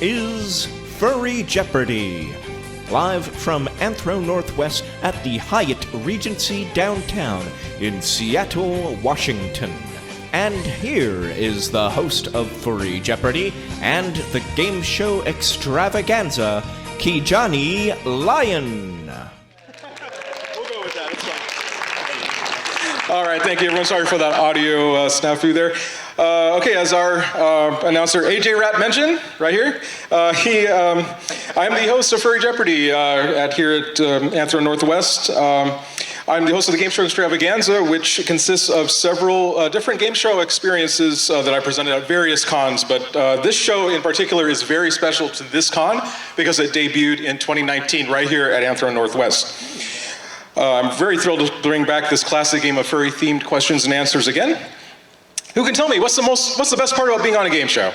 is Furry Jeopardy, live from Anthro Northwest at the Hyatt Regency downtown in Seattle, Washington. And here is the host of Furry Jeopardy and the Game Show Extravaganza, Kijani Lion. We'll go with that, it's fine. All right, thank you everyone. Sorry for that audio snafu there. Okay, as our announcer AJ Rat mentioned, right here, I'm the host of Furry Jeopardy here at Anthro Northwest. I'm the host of the Game Show Extravaganza, which consists of several different game show experiences that I presented at various cons, but this show in particular is very special to this con because it debuted in 2019 right here at Anthro Northwest. I'm very thrilled to bring back this classic game of furry-themed questions and answers again. Who can tell me what's the best part about being on a game show?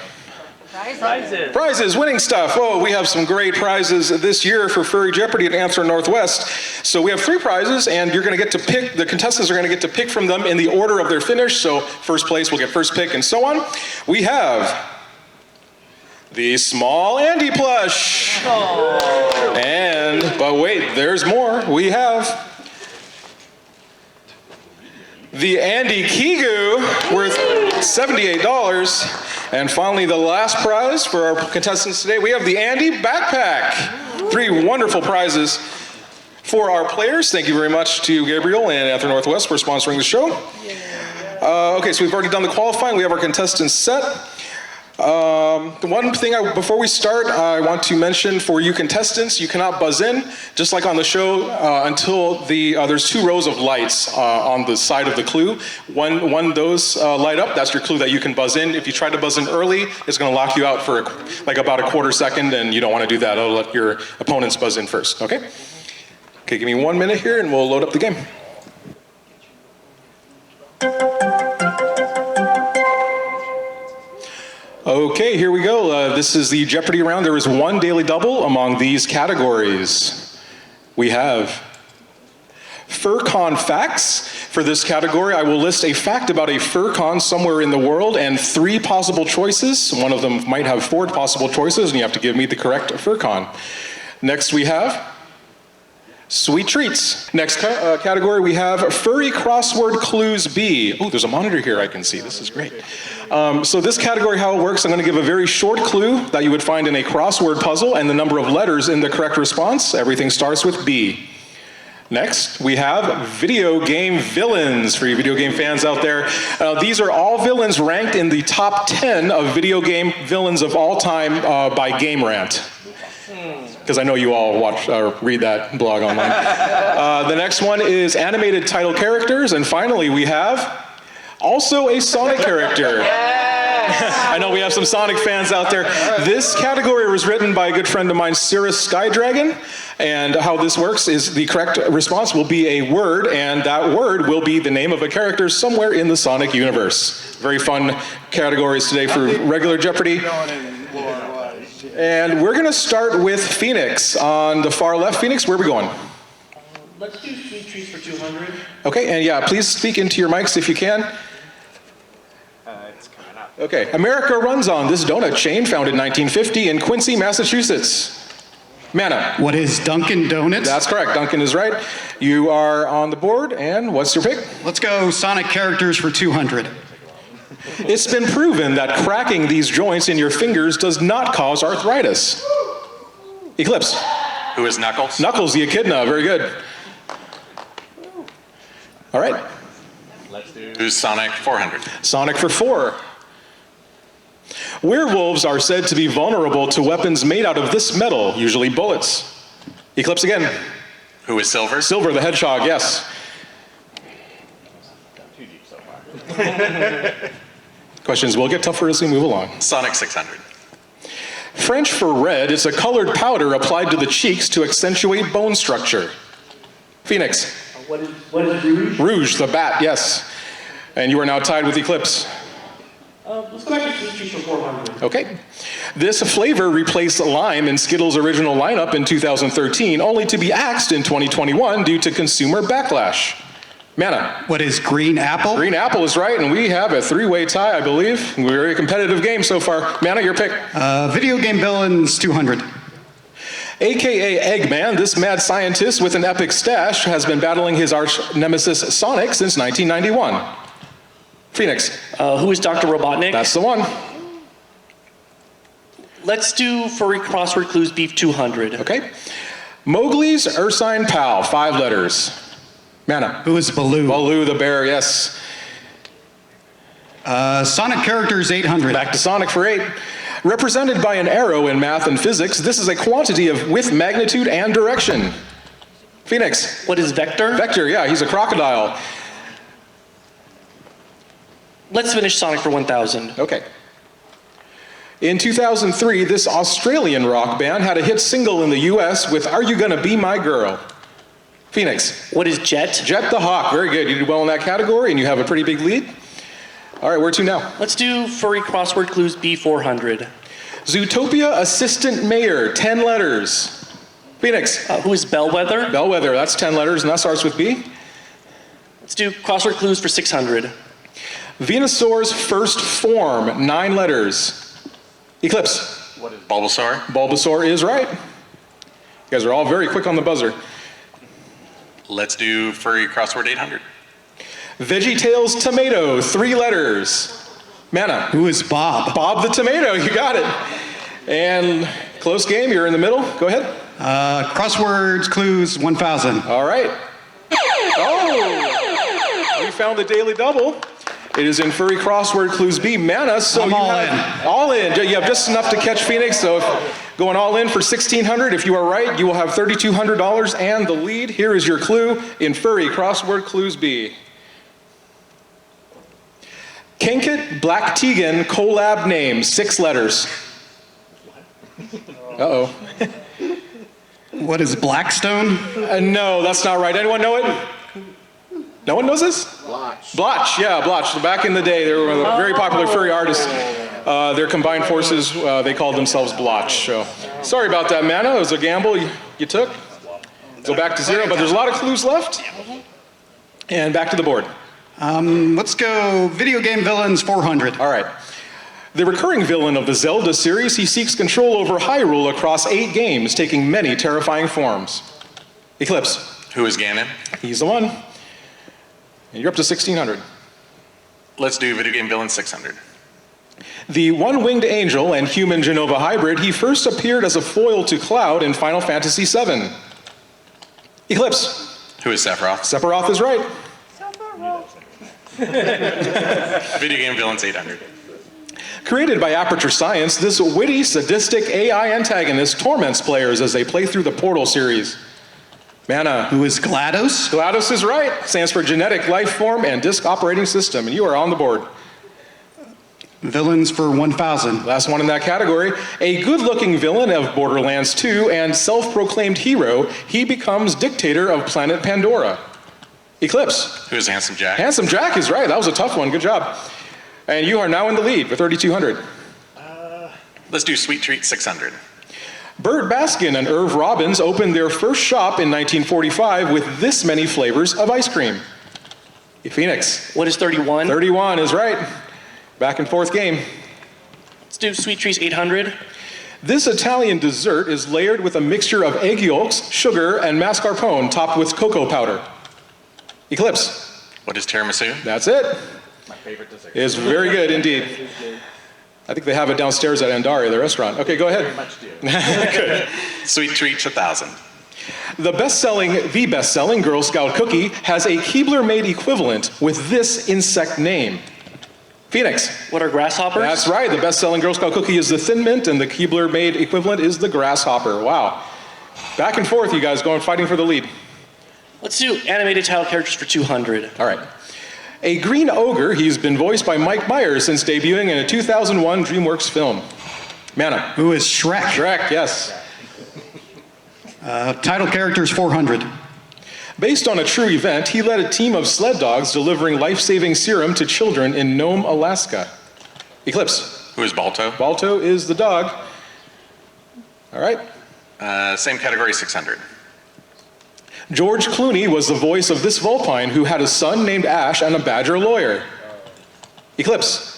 Prizes. Prizes, winning stuff. Oh, we have some great prizes this year for Furry Jeopardy at Anthro Northwest. So we have 3 prizes, and you're going to get to pick, the contestants are going to get to pick from them in the order of their finish. So first place will get first pick, and so on. We have the small Andy plush. Oh. But wait, there's more. We have the Andy Kigu, worth $78. And finally, the last prize for our contestants today, we have the Andy Backpack. 3 wonderful prizes for our players. Thank you very much to Gabriel and Anthro Northwest for sponsoring the show. Okay, so we've already done the qualifying. We have our contestants set. The one thing before we start, I want to mention for you contestants, you cannot buzz in, just like on the show, until there's 2 rows of lights on the side of the clue. When those light up, that's your clue that you can buzz in. If you try to buzz in early, it's going to lock you out for about a quarter second, and you don't want to do that. I'll let your opponents buzz in first, okay? Okay, give me 1 minute here, and we'll load up the game. Okay, here we go. This is the Jeopardy round. There is 1 daily double among these categories. We have FurCon facts. For this category, I will list a fact about a FurCon somewhere in the world and 3 possible choices. One of them might have 4 possible choices, and you have to give me the correct FurCon. Next, we have sweet treats. Next category, we have Furry Crossword Clues B. Oh, there's a monitor here I can see. This is great. So this category, how it works, I'm going to give a very short clue that you would find in a crossword puzzle and the number of letters in the correct response. Everything starts with B. Next, we have video game villains for you video game fans out there. These are all villains ranked in the top 10 of video game villains of all time by Game Rant. Because I know you all watch or read that blog online. The next one is animated title characters. And finally, we have also a Sonic character. I know we have some Sonic fans out there. This category was written by a good friend of mine, Cirrus Skydragon. And how this works is the correct response will be a word, and that word will be the name of a character somewhere in the Sonic universe. Very fun categories today for regular Jeopardy. And we're going to start with Phoenix. On the far left, Phoenix, where are we going? Let's do sweet treats for 200. Okay, and yeah, please speak into your mics if you can. It's coming up. Okay, America runs on this donut chain founded in 1950 in Quincy, Massachusetts. Manna. What is Dunkin' Donuts? That's correct, Duncan is right. You are on the board, and what's your pick? Let's go Sonic characters for 200. It's been proven that cracking these joints in your fingers does not cause arthritis. Eclipse. Who is Knuckles? Knuckles, the echidna, very good. All right. Let's do who's Sonic 400. Sonic for 4. Werewolves are said to be vulnerable to weapons made out of this metal, usually bullets. Eclipse again. Who is Silver? Silver, the hedgehog, yes. Too deep so far. Questions will get tougher as we move along. Sonic 600. French for red is a colored powder applied to the cheeks to accentuate bone structure. Phoenix. What is rouge? Rouge, the bat, yes. And you are now tied with Eclipse. Let's go back to sweet treats for 400. Okay. This flavor replaced lime in Skittles' original lineup in 2013, only to be axed in 2021 due to consumer backlash. Mana. What is green apple? Green apple is right, and we have a three-way tie, I believe. We're a very competitive game so far. Mana, your pick. Video game villains, 200. AKA Eggman, this mad scientist with an epic stash has been battling his arch nemesis Sonic since 1991. Phoenix. Who is Dr. Robotnik? That's the one. Let's do furry crossword clues beef 200. Okay. Mowgli's Ursine pal, 5 letters. Mana. Who is Baloo? Baloo the bear, yes. Sonic characters, 800. Back to Sonic for 8. Represented by an arrow in math and physics, this is a quantity with magnitude and direction. Phoenix. What is vector? Vector, yeah, he's a crocodile. Let's finish Sonic for 1000. Okay. In 2003, this Australian rock band had a hit single in the US with Are You Gonna Be My Girl? Phoenix. What is jet? Jet the Hawk, very good. You did well in that category and you have a pretty big lead. All right, where to now? Let's do furry crossword clues B400. Zootopia assistant mayor, 10 letters. Phoenix. Who is Bellwether? Bellwether, that's 10 letters and that starts with B. Let's do crossword clues for 600. Venusaur's first form, 9 letters. Eclipse. What is Bulbasaur? Bulbasaur is right. You guys are all very quick on the buzzer. Let's do furry crossword 800. VeggieTales tomato, 3 letters. Mana. Who is Bob? Bob the tomato, you got it. And close game, you're in the middle. Go ahead. Crosswords clues, 1000. All right. Oh, we found the daily double. It is in furry crossword clues B. Mana, so I'm you all have all in. You have just enough to catch Phoenix, so if going all in for 1,600, if you are right, you will have $3,200 and the lead. Here is your clue in furry crossword clues B. Kankit Black Tegan collab name, 6 letters. Uh-oh. What is Blackstone? No, that's not right. Anyone know it? No one knows this? Blotch, yeah, Blotch. Back in the day, they were a very popular furry artists. Their combined forces, they called themselves Blotch. So, sorry about that, Mana. It was a gamble you took. Go back to 0, but there's a lot of clues left. And back to the board. Let's go video game villains, 400. All right. The recurring villain of the Zelda series, he seeks control over Hyrule across 8 games, taking many terrifying forms. Eclipse. Who is Ganon? He's the one. And you're up to 1,600. Let's do video game villain 600. The one-winged angel and human Genova hybrid, he first appeared as a foil to Cloud in Final Fantasy VII. Eclipse. Who is Sephiroth? Sephiroth is right. Video game villains 800. Created by Aperture Science, this witty, sadistic AI antagonist torments players as they play through the Portal series. Mana. Who is GLaDOS? GLaDOS is right. Stands for Genetic Life Form and Disk Operating System, and you are on the board. Villains for 1000. Last one in that category. A good-looking villain of Borderlands 2 and self-proclaimed hero, he becomes dictator of planet Pandora. Eclipse. Who is Handsome Jack? Handsome Jack is right. That was a tough one. Good job. And you are now in the lead with 3,200. Let's do Sweet Treat 600. Burt Baskin and Irv Robbins opened their first shop in 1945 with this many flavors of ice cream. Phoenix. What is 31? 31 is right. Back and forth game. Let's do Sweet Treats 800. This Italian dessert is layered with a mixture of egg yolks, sugar, and mascarpone topped with cocoa powder. Eclipse. What is tiramisu? That's it. My favorite dessert. It's very good indeed. I think they have it downstairs at Andari, the restaurant. Okay, go ahead. Very much do. Good. Sweet Treats 1000. The best-selling Girl Scout cookie has a Keebler-made equivalent with this insect name. Phoenix. What are grasshoppers? That's right. The best-selling Girl Scout cookie is the Thin Mint, and the Keebler-made equivalent is the grasshopper. Wow. Back and forth, you guys, fighting for the lead. Let's do animated title characters for 200. All right. A green ogre, he's been voiced by Mike Myers since debuting in a 2001 DreamWorks film. Mana. Who is Shrek? Shrek, yes. Title characters, 400. Based on a true event, he led a team of sled dogs delivering life-saving serum to children in Nome, Alaska. Eclipse. Who is Balto? Balto is the dog. All right. Same category, 600. George Clooney was the voice of this vulpine who had a son named Ash and a badger lawyer. Eclipse.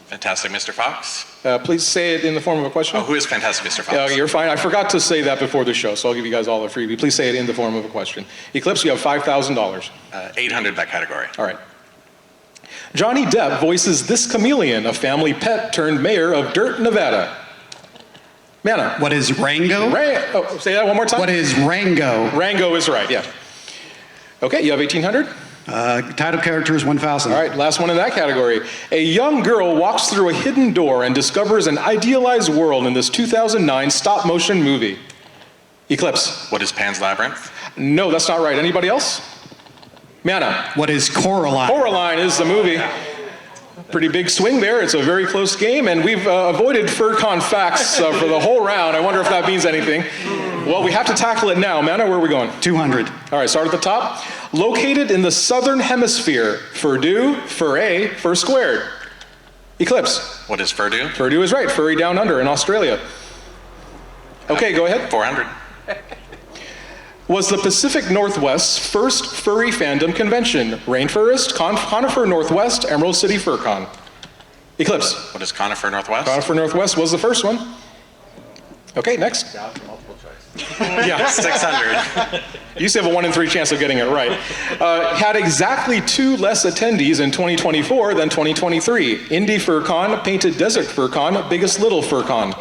Fantastic Mr. Fox. Please say it in the form of a question. Oh, who is Fantastic Mr. Fox? You're fine. I forgot to say that before the show, so I'll give you guys all a freebie. Please say it in the form of a question. Eclipse, you have $5,000. 800 that category. All right. Johnny Depp voices this chameleon, a family pet turned mayor of Dirt, Nevada. Mana. What is Rango? Say that one more time. What is Rango? Rango is right, yeah. Okay, you have 1,800. Title character is 1,000. All right, last one in that category. A young girl walks through a hidden door and discovers an idealized world in this 2009 stop-motion movie. Eclipse. What is Pan's Labyrinth? No, that's not right. Anybody else? Mana. What is Coraline? Coraline is the movie. Pretty big swing there. It's a very close game, and we've avoided FurCon facts for the whole round. I wonder if that means anything. Well, we have to tackle it now. Mana, where are we going? 200. All right, start at the top. Located in the southern hemisphere, Furdu, Fur-A, Fur squared. Eclipse. What is Furdu? Furdu is right. Furry down under in Australia. Okay, go ahead. 400. Was the Pacific Northwest's first furry fandom convention. Rainforest, Conifer Northwest, Emerald City FurCon. Eclipse. What is Conifer Northwest? Conifer Northwest was the first one. Okay, next. Yeah. 600. You used to have a 1 in 3 chance of getting it right. Had exactly 2 less attendees in 2024 than 2023. Indie FurCon, Painted Desert FurCon, Biggest Little FurCon.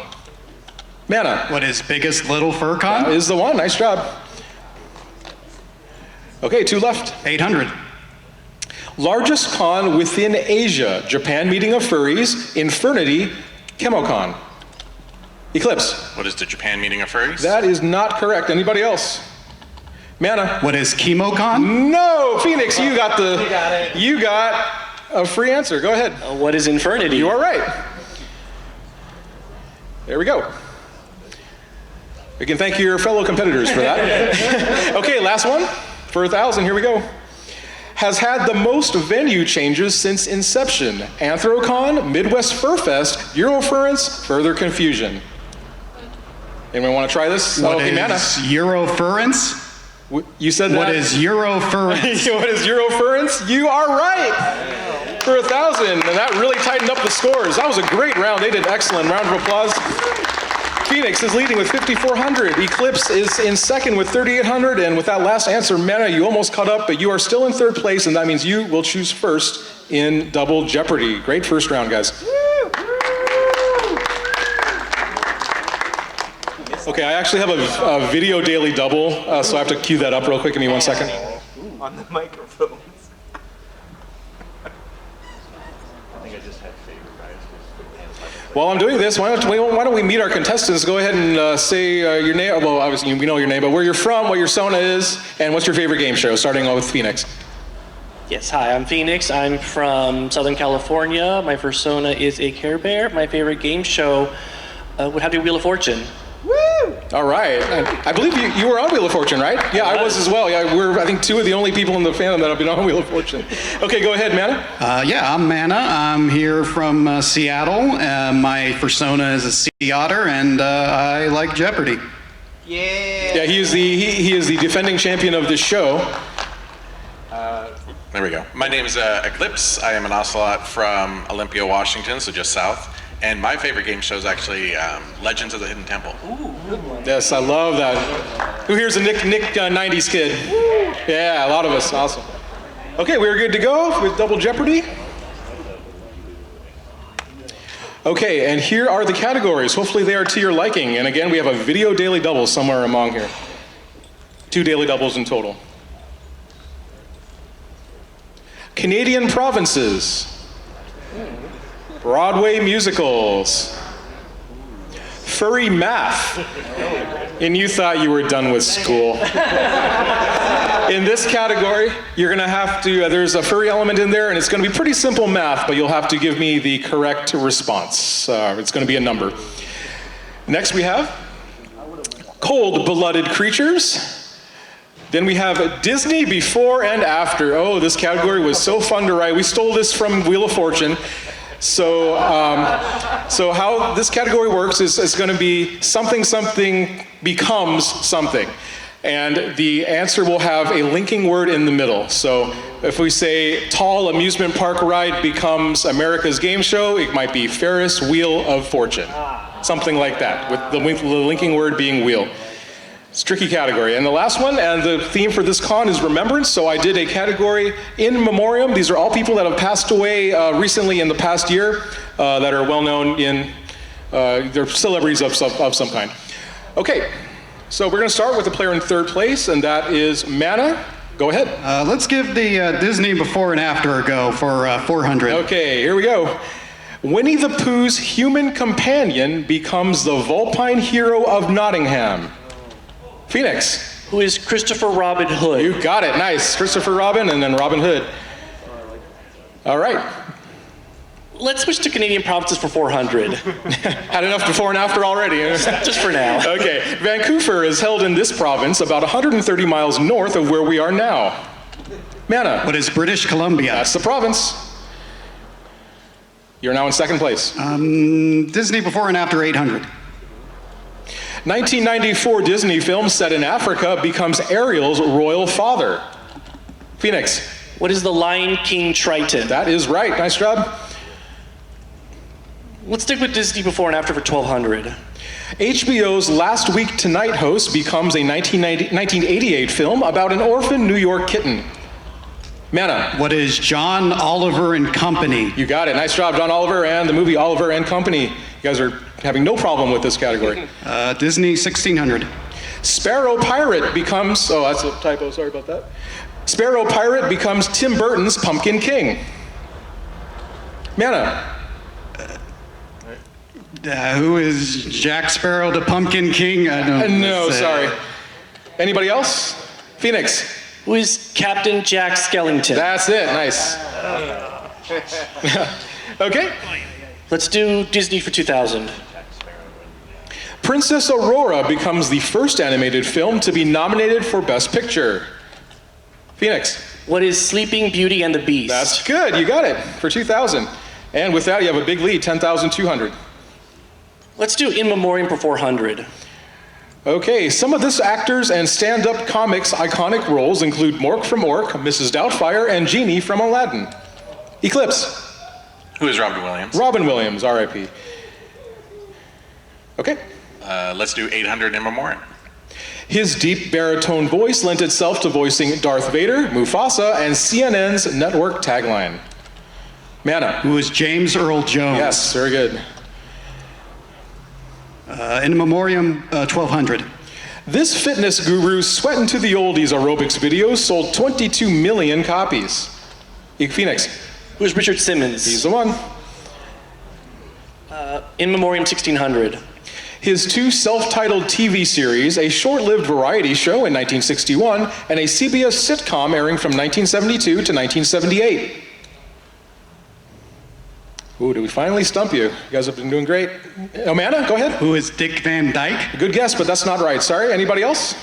Mana. What is Biggest Little FurCon? That is the one. Nice job. Okay, 2 left. 800. Largest con within Asia. Japan meeting of furries. Infernity. Chemocon. Eclipse. What is the Japan meeting of furries? That is not correct. Anybody else? Mana. What is ChemoCon? No, Phoenix, you got it. You got a free answer. Go ahead. What is Infernity? You are right. There we go. We can thank your fellow competitors for that. Okay, last one for 1,000. Here we go. Has had the most venue changes since inception. Anthrocon, Midwest Fur Fest, Eurofurence, further confusion. Anyone want to try this? What Okay, Mana. is Eurofurence? You said that. What is Eurofurence? What is Eurofurence? You are right for 1,000, and that really tightened up the scores. That was a great round. They did excellent. Round of applause. Phoenix is leading with 5,400. Eclipse is in second with 3,800, and with that last answer, Mana, you almost caught up, but you are still in third place, and that means you will choose first in Double Jeopardy. Great first round, guys. Okay, I actually have a video daily double, so I have to cue that up real quick. Give me 1 second. On the microphones. I think I just had favorite guys. While I'm doing this, why don't we meet our contestants? Go ahead and say your name. Well, obviously we know your name, but where you're from, what your persona is, and what's your favorite game show, starting off with Phoenix. Yes, hi, I'm Phoenix. I'm from Southern California. My persona is a Care Bear. My favorite game show would have to be Wheel of Fortune. All right. I believe you were on Wheel of Fortune, right? Yeah, I was as well. Yeah, we're, I think, 2 of the only people in the fandom that have been on Wheel of Fortune. Okay, go ahead, Mana. Yeah, I'm Mana. I'm here from Seattle. My persona is a sea otter, and I like Jeopardy. Yeah, he is the defending champion of this show. There we go. My name is Eclipse. I am an ocelot from Olympia, Washington, so just south. And my favorite game show is actually Legends of the Hidden Temple. Ooh, good one. Yes, I love that. Who here's a Nick 90s kid? Yeah, a lot of us. Awesome. Okay, we're good to go with Double Jeopardy. Okay, and here are the categories. Hopefully they are to your liking. And again, we have a video daily double somewhere among here. 2 daily doubles in total. Canadian provinces. Broadway musicals. Furry math. And you thought you were done with school. In this category, you're gonna have to, there's a furry element in there, and it's gonna be pretty simple math, but you'll have to give me the correct response. It's gonna be a number. Next we have cold-blooded creatures. Then we have Disney before and after. Oh, this category was so fun to write. We stole this from Wheel of Fortune. So how this category works is it's going to be something becomes something. And the answer will have a linking word in the middle. So if we say tall amusement park ride becomes America's game show, it might be Ferris Wheel of Fortune. Something like that, with the linking word being wheel. It's a tricky category. And the last one, and the theme for this con is remembrance. So I did a category in memoriam. These are all people that have passed away recently in the past year that are well known in, they're celebrities of some kind. Okay. So we're going to start with the player in third place, and that is Mana. Go ahead. Let's give the Disney before and after a go for 400. Okay, here we go. Winnie the Pooh's human companion becomes the vulpine hero of Nottingham. Phoenix. Who is Christopher Robin Hood? You got it. Nice. Christopher Robin and then Robin Hood. All right. Let's switch to Canadian provinces for 400. Had enough before and after already. Just for now. Okay. Vancouver is held in this province about 130 miles north of where we are now. Mana. What is British Columbia? That's the province. You're now in second place. Disney before and after 800. 1994 Disney film set in Africa becomes Ariel's royal father. Phoenix. What is the Lion King Triton? That is right. Nice job. Let's stick with Disney before and after for 1200. HBO's Last Week Tonight host becomes a 1988 film about an orphan New York kitten. Mana. What is John Oliver and Company? You got it. Nice job, John Oliver and the movie Oliver and Company. You guys are having no problem with this category. Disney 1600. Sparrow Pirate becomes, oh, that's a typo, sorry about that. Sparrow Pirate becomes Tim Burton's Pumpkin King. Mana. Who is Jack Sparrow the Pumpkin King? I don't know. No, sorry. Anybody else? Phoenix. Who is Captain Jack Skellington? That's it. Nice. Okay. Let's do Disney for 2000. Princess Aurora becomes the first animated film to be nominated for Best Picture. Phoenix. What is Sleeping Beauty and the Beast? That's good. You got it for 2000. And with that, you have a big lead, 10,200. Let's do In Memoriam for 400. Okay, some of this actors and stand-up comics' iconic roles include Mork from Ork, Mrs. Doubtfire, and Genie from Aladdin. Eclipse. Who is Robin Williams? Robin Williams, R.I.P. Okay. Let's do 800 in memoriam. His deep baritone voice lent itself to voicing Darth Vader, Mufasa, and CNN's network tagline. Mana. Who is James Earl Jones? Yes, very good. In Memoriam 1200. This fitness guru's Sweat into the Oldies aerobics video sold 22 million copies. Phoenix. Who is Richard Simmons? He's the one. In Memoriam 1600. His two self-titled TV series, a short-lived variety show in 1961, and a CBS sitcom airing from 1972 to 1978. Ooh, did we finally stump you? You guys have been doing great. Amanda, go ahead. Who is Dick Van Dyke? Good guess, but that's not right. Sorry, anybody else?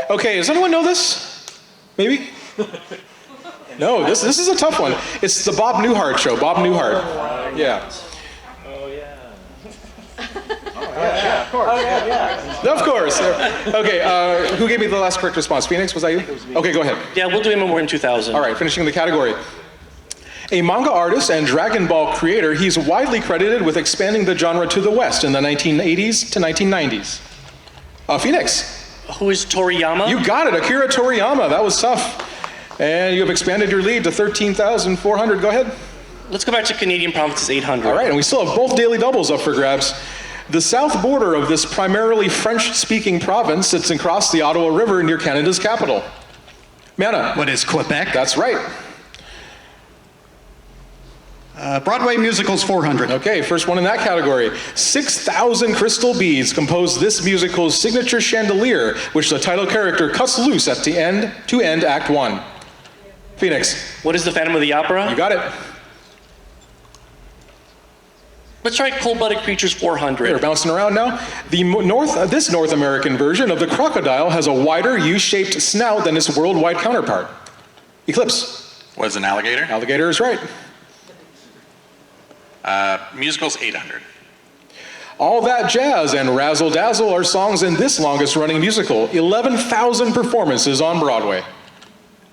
Okay, does anyone know this? Maybe? No, this is a tough one. It's the Bob Newhart show, Bob Newhart. Yeah. Oh, yeah. Yeah, of course. Of course. Okay, who gave me the last correct response? Phoenix, was that you? Okay, go ahead. Yeah, we'll do In Memoriam 2000. All right, finishing the category. A manga artist and Dragon Ball creator, he's widely credited with expanding the genre to the West in the 1980s to 1990s. Phoenix. Who is Toriyama? You got it, Akira Toriyama. That was tough. And you have expanded your lead to 13,400. Go ahead. Let's go back to Canadian provinces 800. All right, and we still have both daily doubles up for grabs. The south border of this primarily French-speaking province sits across the Ottawa River near Canada's capital. Mana. What is Quebec? That's right. Broadway musicals 400. Okay, first one in that category. 6,000 crystal beads compose this musical's signature chandelier, which the title character cuts loose at the end to end Act 1. Phoenix. What is the Phantom of the Opera? You got it. Let's try Cold-Blooded Creatures 400. They're bouncing around now. This North American version of the crocodile has a wider U-shaped snout than its worldwide counterpart. Eclipse. What is an alligator? Alligator is right. Musicals 800. All That Jazz and Razzle Dazzle are songs in this longest running musical. 11,000 performances on Broadway.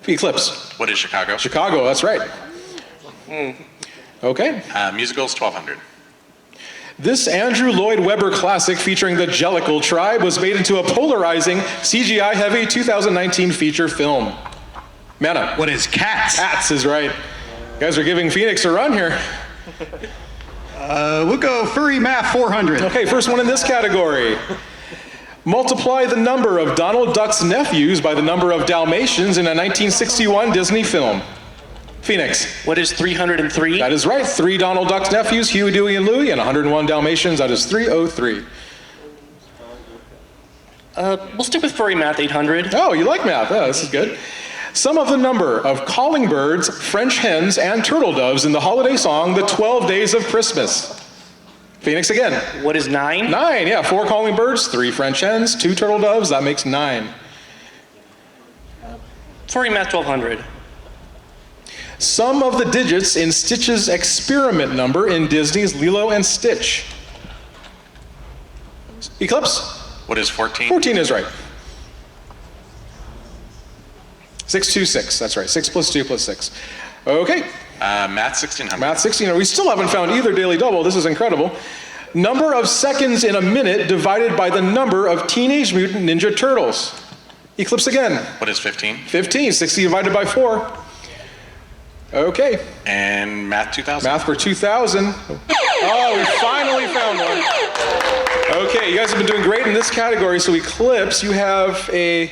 Eclipse. What is Chicago? Chicago, that's right. Okay. Musicals, 1,200. This Andrew Lloyd Webber classic featuring the Jellicle tribe was made into a polarizing, CGI-heavy 2019 feature film. Mana. What is Cats? Cats is right. You guys are giving Phoenix a run here. We'll go Furry Math 400. Okay, first one in this category. Multiply the number of Donald Duck's nephews by the number of Dalmatians in a 1961 Disney film. Phoenix. What is 303? That is right. 3 Donald Duck's nephews, Huey, Dewey, and Louie, and 101 Dalmatians. That is 303. We'll stick with Furry Math 800. Oh, you like math. Oh, this is good. Sum of the number of calling birds, French hens, and turtle doves in the holiday song, The 12 Days of Christmas. Phoenix again. What is 9? 9, yeah. 4 calling birds, 3 French hens, 2 turtle doves. That makes 9. Furry Math 1200. Sum of the digits in Stitch's experiment number in Disney's Lilo and Stitch. Eclipse? What is 14? 14 is right. 626, that's right. 6 plus 2 plus 6. Okay. Math, 1,600. Math 16. We still haven't found either daily double. This is incredible. Number of seconds in a minute divided by the number of Teenage Mutant Ninja Turtles. Eclipse again. What is 15? 15. 60 divided by 4. Okay. And Math 2,000. Math for 2,000. Oh, we finally found one. Okay, you guys have been doing great in this category. So Eclipse, you have a...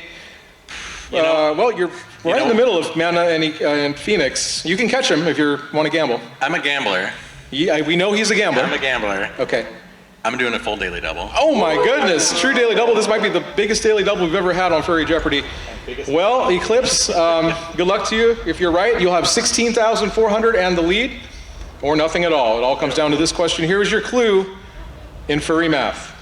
well, you're right in the middle of Mana and Phoenix. You can catch him if you want to gamble. I'm a gambler. Yeah, we know he's a gambler. I'm a gambler. Okay. I'm doing a full daily double. Oh my goodness, true daily double. This might be the biggest daily double we've ever had on Furry Jeopardy. Well, Eclipse, good luck to you. If you're right, you'll have 16,400 and the lead, or nothing at all. It all comes down to this question. Here is your clue in Furry Math.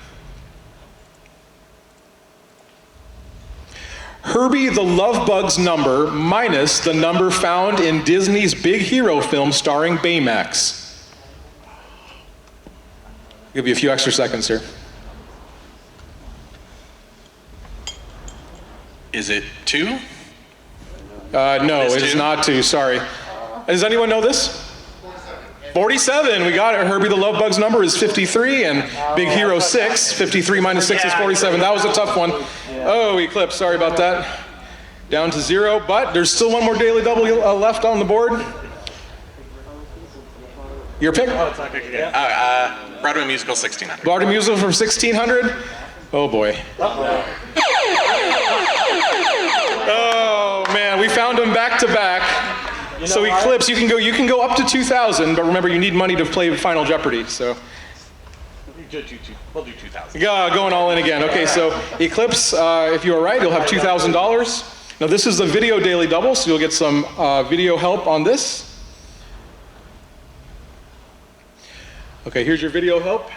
Herbie the Love Bug's number minus the number found in Disney's Big Hero film starring Baymax. I'll give you a few extra seconds here. Is it 2? No, it is not 2, sorry. Does anyone know this? 47, we got it. Herbie the Love Bug's number is 53, and Big Hero 6. 53 minus 6 is 47. That was a tough one. Oh, Eclipse, sorry about that. Down to 0, but there's still one more daily double left on the board. Your pick? Oh, it's not good again. Broadway musical, 1,600. Broadway musical for 1,600? Oh boy. Oh man, we found them back to back. So Eclipse, you can go up to 2,000, but remember you need money to play Final Jeopardy. So We'll do 2,000. going all in again. Okay, so Eclipse, if you are right, you'll have $2,000. Now this is the video daily double, so you'll get some video help on this. Okay, here's your video help.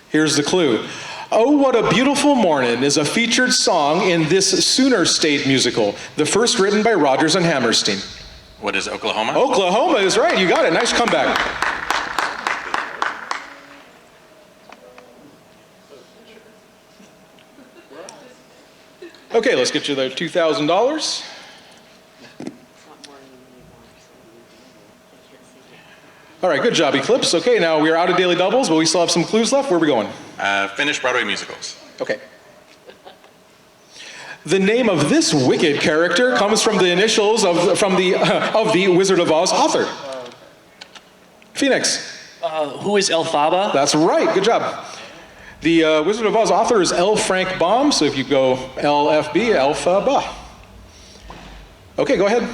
Here's the clue. Oh, What a Beautiful Morning is a featured song in this Sooner State musical, the first written by Rodgers and Hammerstein. What is Oklahoma? Oklahoma is right, you got it, nice comeback. Okay, let's get you the $2,000. All right, good job, Eclipse. Okay, now we are out of daily doubles, but we still have some clues left. Where are we going? Finish Broadway musicals. Okay. The name of this wicked character comes from the initials of the Wizard of Oz author. Phoenix. Who is Elphaba? That's right, good job. The Wizard of Oz author is L. Frank Baum, so if you go LFB, Elphaba. Okay, go ahead.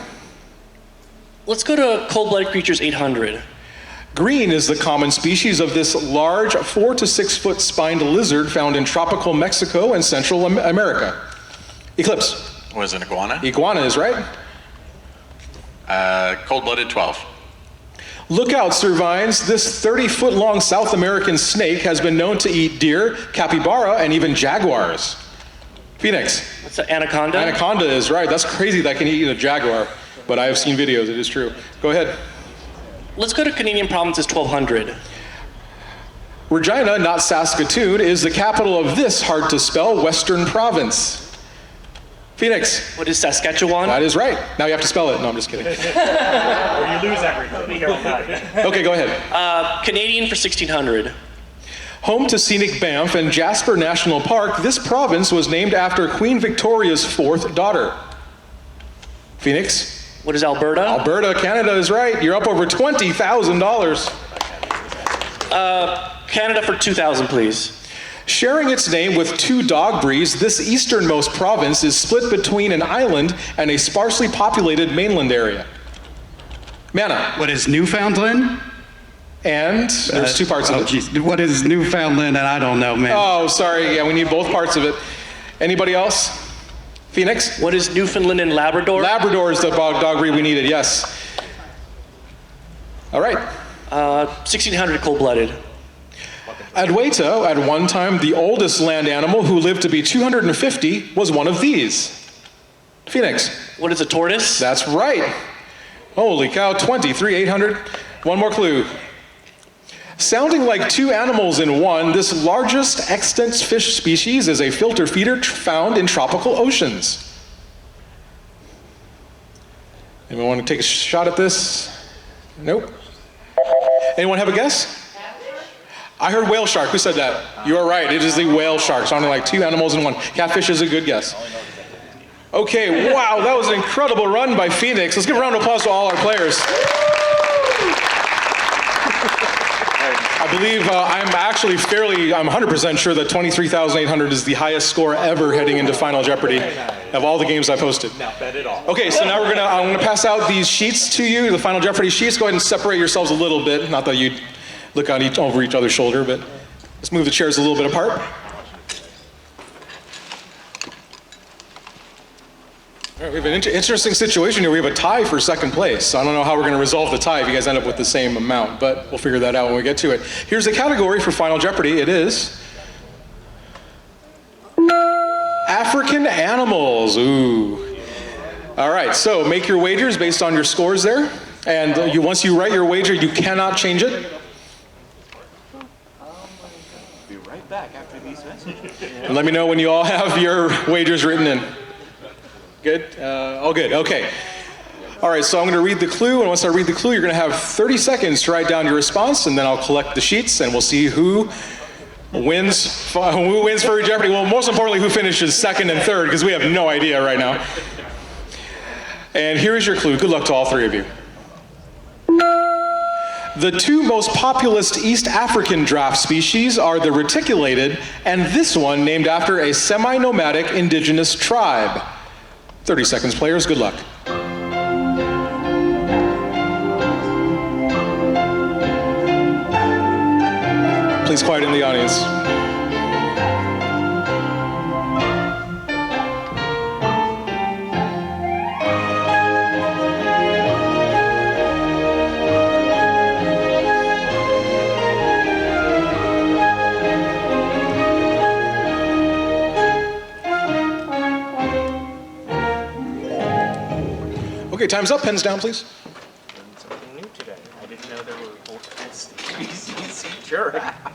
Let's go to Cold-Blooded Creatures 800. Green is the common species of this large 4 to 6 foot spined lizard found in tropical Mexico and Central America. Eclipse. Was it iguana? Iguana is right. Cold-blooded 12. Look out, Sir Vines. This 30-foot long South American snake has been known to eat deer, capybara, and even jaguars. Phoenix. What's an anaconda? Anaconda is right. That's crazy that can eat a jaguar, but I have seen videos. It is true. Go ahead. Let's go to Canadian provinces 1200. Regina, not Saskatoon, is the capital of this hard-to-spell Western province. Phoenix. What is Saskatchewan? That is right. Now you have to spell it. No, I'm just kidding. Or you lose everything. Be careful. Okay, go ahead. Canadian for 1600. Home to scenic Banff and Jasper National Park, this province was named after Queen Victoria's fourth daughter. Phoenix. What is Alberta? Alberta, Canada is right. You're up over $20,000. Canada for 2000, please. Sharing its name with two dog breeds, this easternmost province is split between an island and a sparsely populated mainland area. Mana. What is Newfoundland? And there's two parts of it. Geez. What is Newfoundland? And I don't know, man. Oh, sorry. Yeah, we need both parts of it. Anybody else? Phoenix? What is Newfoundland and Labrador? Labrador is the dog breed we needed, yes. All right. 1600 cold-blooded. Adwaita, at one time the oldest land animal who lived to be 250, was one of these. Phoenix. What is a tortoise? That's right. Holy cow, 23,800. One more clue. Sounding like two animals in one, this largest extant fish species is a filter feeder found in tropical oceans. Anyone want to take a shot at this? Nope. Anyone have a guess? I heard whale shark. Who said that? You are right. It is the whale shark. Sounding like two animals in one. Catfish is a good guess. Okay, wow, that was an incredible run by Phoenix. Let's give a round of applause to all our players. I believe I'm 100% sure that 23,800 is the highest score ever heading into Final Jeopardy of all the games I've hosted. Now bet it all. Okay, so now I'm gonna pass out these sheets to you, the Final Jeopardy sheets. Go ahead and separate yourselves a little bit. Not that you'd look on over each other's shoulder, but let's move the chairs a little bit apart. All right, we have an interesting situation here. We have a tie for second place. So I don't know how we're going to resolve the tie if you guys end up with the same amount, but we'll figure that out when we get to it. Here's the category for Final Jeopardy. It is African animals. Ooh. All right, so make your wagers based on your scores there. And once you write your wager, you cannot change it. Be right back after these messages. And let me know when you all have your wagers written in. Good? All good, okay. All right, so I'm gonna read the clue, and once I read the clue, you're gonna have 30 seconds to write down your response, and then I'll collect the sheets, and we'll see who wins Furry Jeopardy. Well, most importantly, who finishes second and third, because we have no idea right now. And here is your clue. Good luck to all three of you. The two most populous East African giraffe species are the reticulated, and this one named after a semi-nomadic indigenous tribe. 30 seconds, players. Good luck. Please quiet in the audience. Okay, time's up. Pens down, please. Learned something new today. I didn't know there were multiple species of giraffe.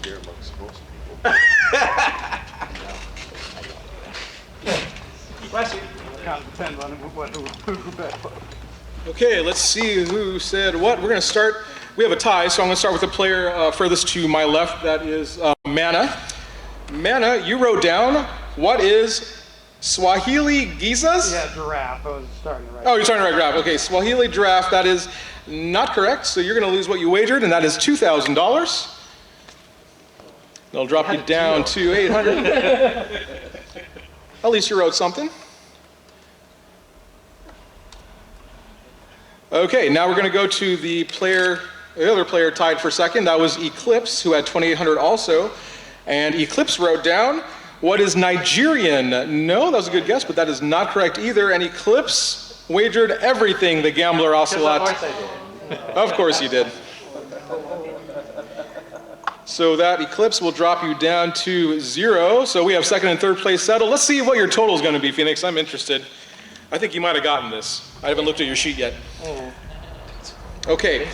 You're amongst most people. Bless you. Kind of depends on who bet. Okay, let's see who said what. We're going to start. We have a tie, so I'm going to start with the player furthest to my left. That is Mana. Mana, you wrote down, what is Swahili Gizas? Yeah, giraffe. I was starting to write. Oh, you're starting to write giraffe. Okay, Swahili giraffe, that is not correct. So you're going to lose what you wagered, and that is $2,000. That'll drop you down to 800. At least you wrote something. Okay, now we're going to go to the other player tied for second. That was Eclipse, who had 2,800 also. And Eclipse wrote down, what is Nigerian? No, that was a good guess, but that is not correct either. And Eclipse wagered everything, the gambler Ocelot. Of course I did. Of course you did. So that Eclipse will drop you down to 0. So we have second and third place settled. Let's see what your total is going to be, Phoenix. I'm interested. I think you might have gotten this. I haven't looked at your sheet yet. Okay.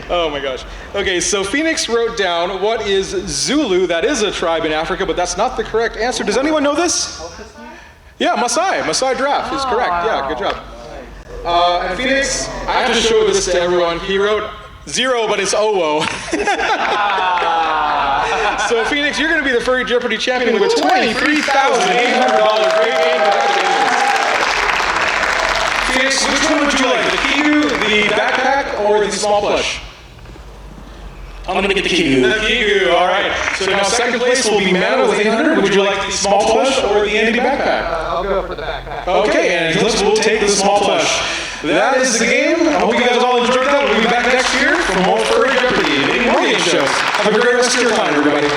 Oh my gosh. Okay, so Phoenix wrote down what is Zulu. That is a tribe in Africa, but that's not the correct answer. Does anyone know this? Yeah, Maasai. Maasai giraffe is correct. Yeah, good job. And Phoenix, I have to show this to everyone. He wrote 0, but it's Owo. So Phoenix, you're going to be the Furry Jeopardy champion with $23,800. Great game. Phoenix, which one would you like? The Kigu, the backpack, or the small plush? I'm going to get the Kigu. The Kigu, all right. So now second place will be Mana with 800. Would you like the small plush or the Andy backpack? I'll go for the backpack. Okay, and Eclipse will take the small plush. That is the game. I hope you guys all enjoyed that. We'll be back next year for more Furry Jeopardy and more game shows. Have a great rest of your time, everybody.